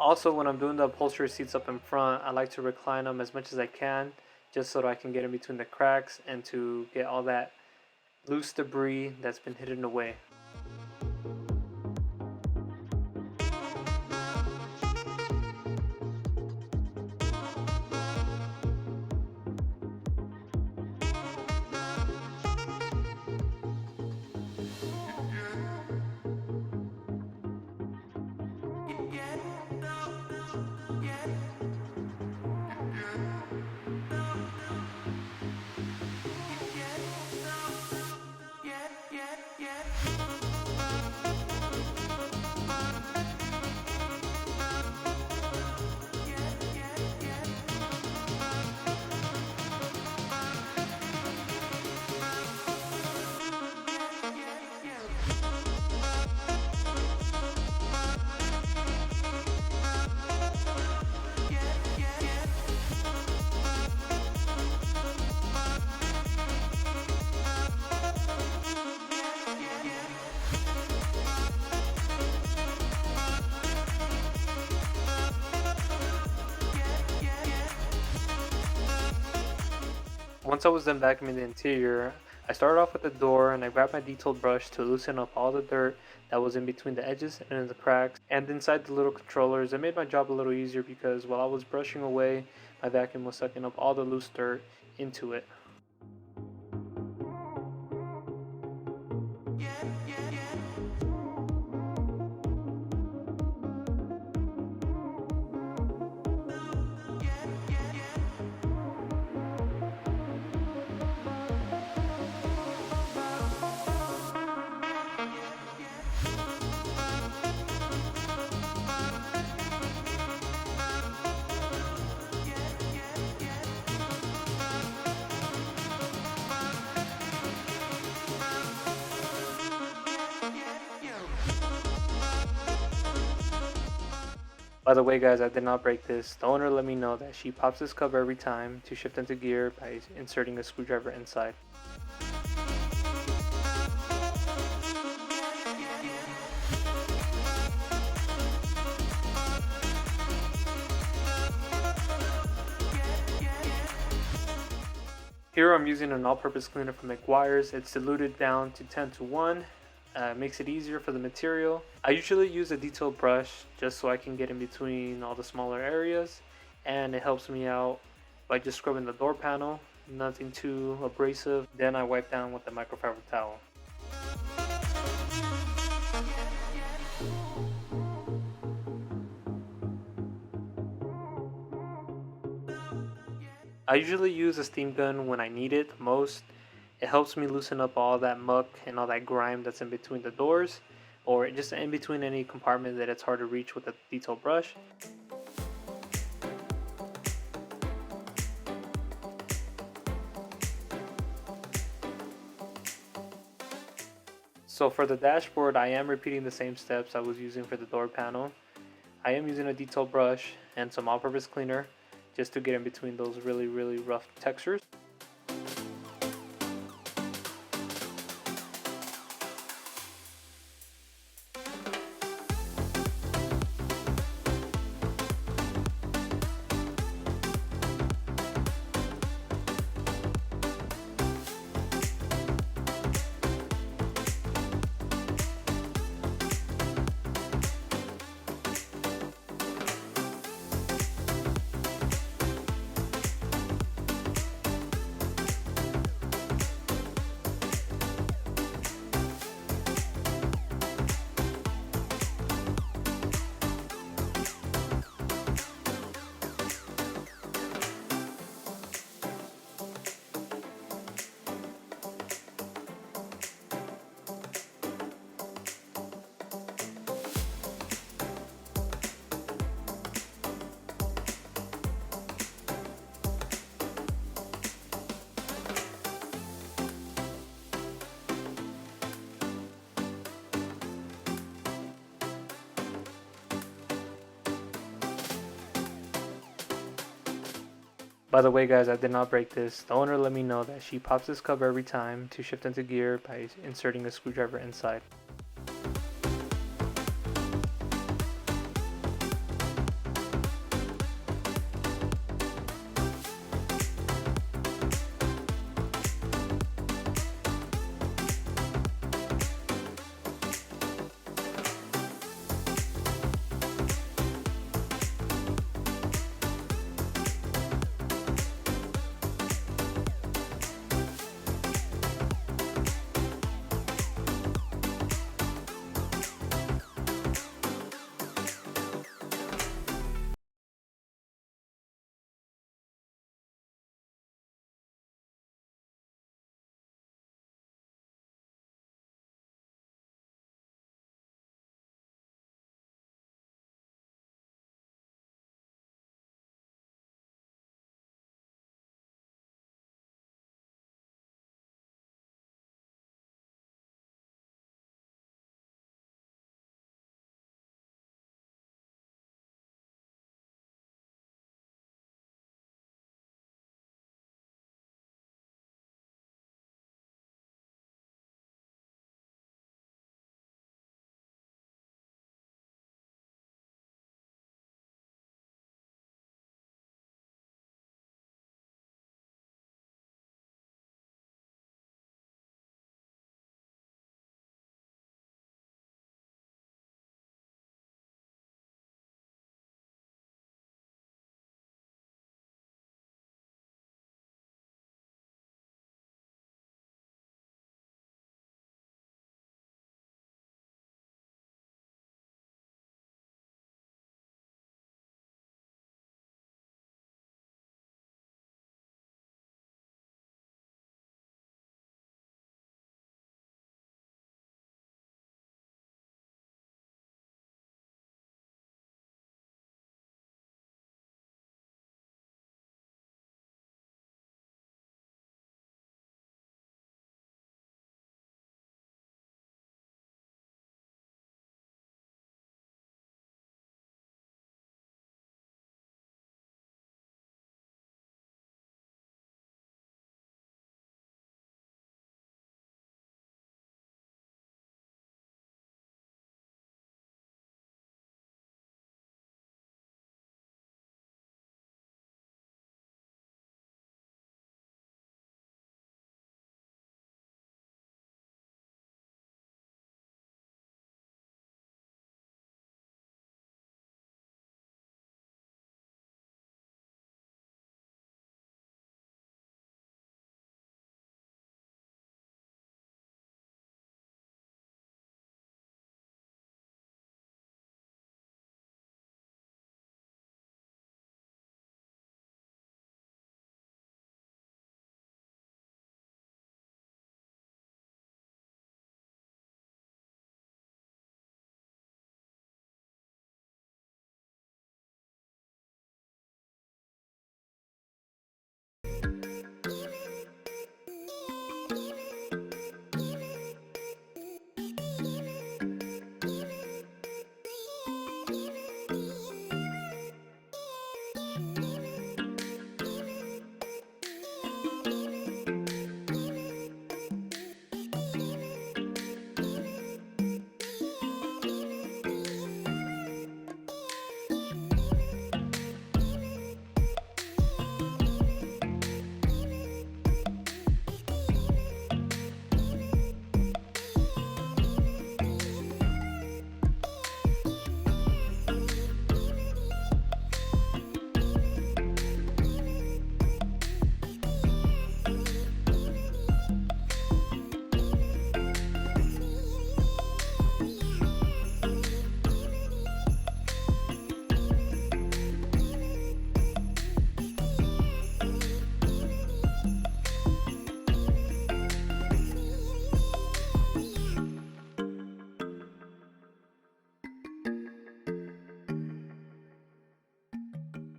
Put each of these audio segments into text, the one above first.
Also, when I'm doing the upholstery seats up in front, I like to recline them as much as I can, just so that I can get in between the cracks and to get all that loose debris that's been hidden away. Once I was done vacuuming the interior, I started off with the door and I grabbed my detailed brush to loosen up all the dirt that was in between the edges and in the cracks and inside the little controllers. It made my job a little easier because while I was brushing away, my vacuum was sucking up all the loose dirt into it. By the way, guys, I did not break this. The owner let me know that she pops this cover every time to shift into gear by inserting a screwdriver inside. Here I'm using an all-purpose cleaner from McGuire's. It's diluted down to 10:1. Makes it easier for the material. I usually use a detailed brush just so I can get in between all the smaller areas, and it helps me out by just scrubbing the door panel, nothing too abrasive. Then I wipe down with the microfiber towel. I usually use a steam gun when I need it the most. It helps me loosen up all that muck and all that grime that's in between the doors, or just in between any compartment that it's hard to reach with a detailed brush. So for the dashboard, I am repeating the same steps I was using for the door panel. I am using a detailed brush and some all-purpose cleaner just to get in between those really rough textures. By the way, guys, I did not break this. The owner let me know that she pops this cover every time to shift into gear by inserting a screwdriver inside.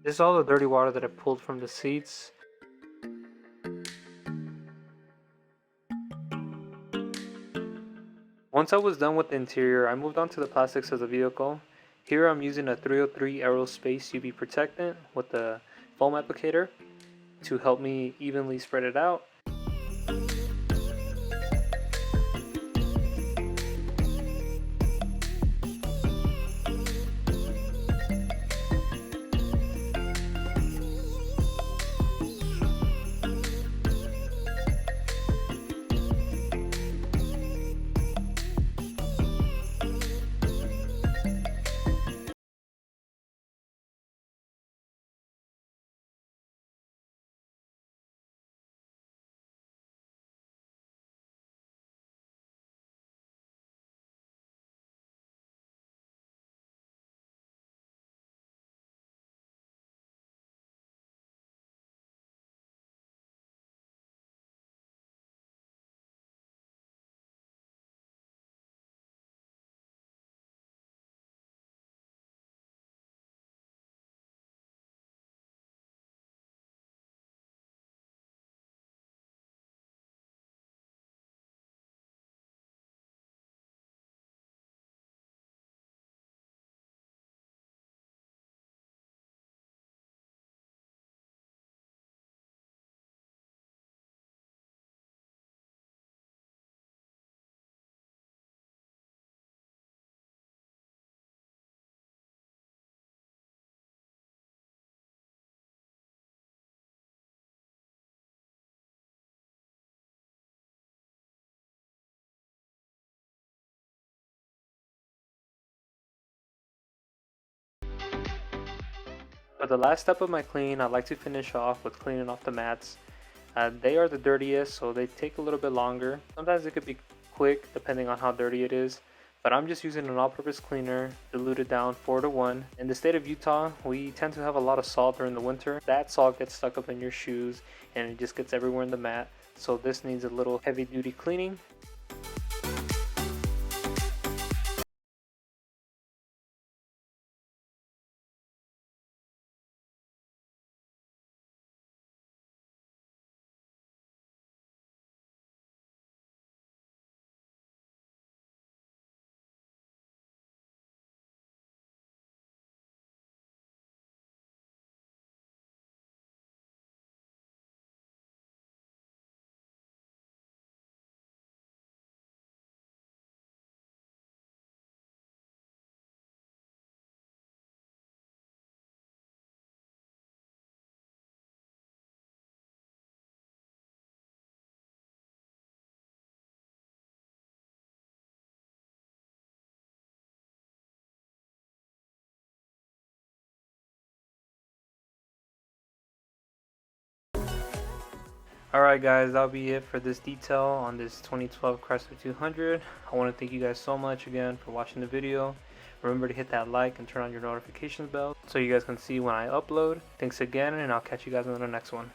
This is all the dirty water that I pulled from the seats. Once I was done with the interior, I moved on to the plastics of the vehicle. Here I'm using a 303 Aerospace UV protectant with the foam applicator to help me evenly spread it out. For the last step of my clean, I like to finish off with cleaning off the mats. They are the dirtiest, so they take a little bit longer. Sometimes it could be quick depending on how dirty it is, but I'm just using an all-purpose cleaner diluted down 4:1. In the state of Utah, we tend to have a lot of salt during the winter. That salt gets stuck up in your shoes and it just gets everywhere in the mat, so this needs a little heavy-duty cleaning. Alright guys, that'll be it for this detail on this 2012 Chrysler 200. I want to thank you guys so much again for watching the video. Remember to hit that like and turn on your notifications bell so you guys can see when I upload. Thanks again, and I'll catch you guys on the next one.